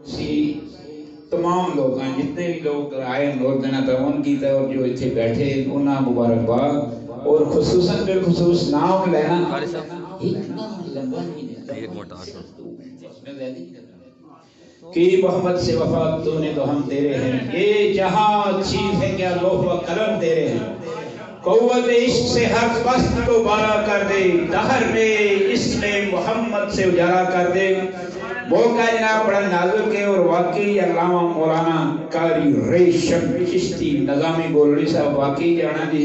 سی تمام لوگ ہیں جتنے بھی لوگ آئے نور دینا تعاون کیتا ہے اور جو اتنے بیٹھے انہاں مبارکباد اور خصوصاً بالخصوص نام لینا اتنا لمبا نہیں دیتا کہ محمد سے وفا تو نے تو ہم تیرے ہیں یہ جہاں چیز ہے کیا لوح و قلم تیرے ہیں قوت عشق سے حق بست کو بارا کر دے دہر میں اس میں محمد سے اجارہ کر دے موقع جناب بڑا نازک ہے اور واقعی علامہ مولانا قاری ریشم چشتی نظامی گولڑی صاحب واقعی جانا جی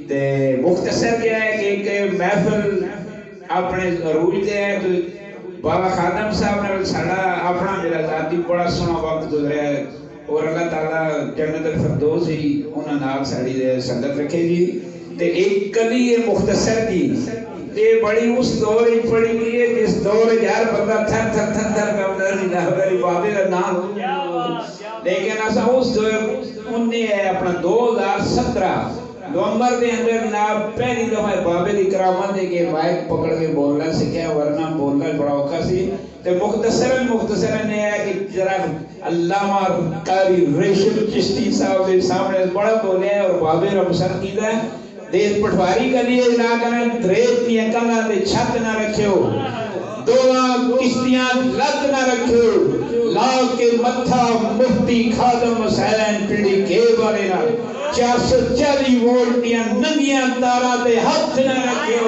تے مختصر کیا ہے کہ ایک محفل اپنے عروج دے ہیں تو بابا خادم صاحب نے ساڑا اپنا میرا ذاتی بڑا سونا وقت گزریا ہے اور اللہ تعالیٰ جنت الفردوس ہی انہاں نال ساڑی دے سنگت رکھے گی تے ایک کلی یہ مختصر کی یہ بڑی اس دور ہی پڑی گئی ہے جس دور یار بندہ تھر تھر تھر تھر کرتا نہیں دہوری بابے کا نام لیکن ایسا اس دور انہیں ہے اپنا 2017 نومبر دے اندر جناب پہلی دفعہ بابے دی کرامت دے کے مائک پکڑ کے بولنا سکھیا ورنہ بولنا بڑا اوکھا سی تے مختصراً نے ہے کہ ذرا علامہ قاری ریشم چشتی صاحب کے سامنے بڑا بولے اور بابے رمسن کیتا ہے دیس پٹواری کا لیے نہ کریں دریت کی اکلا دے چھت نہ رکھیو دوہاں کشتیاں لگ نہ رکھیو لا کے متھا مفتی خادم حسین پنڈی کے بارے نہ 440 وولٹ دیاں ننگیاں تاراں تے ہاتھ نہ رکھیو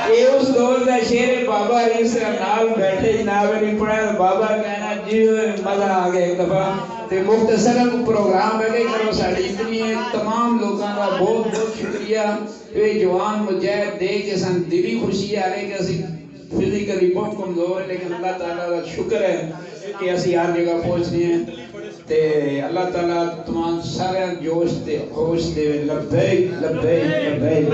یہ اس دور دا شیر بابا اس نال بیٹھے جناب نہیں پڑھا بابا کہنا جی مزہ آ گیا ایک دفعہ تے مختصراً پروگرام ہے کہ کرو ساڑی اتنی ہے تمام لوگاں کا بہت بہت شکریہ یہ جوان مجاہد دے کے سن دلی خوشی آ رہے کہ اسی فزیکلی بہت کمزور ہے لیکن اللہ تعالیٰ کا شکر ہے کہ اسی ہر جگہ پہنچنی ہیں تے اللہ تعالیٰ تمام سارے جوش تے خوش دے لبیک لبیک لبیک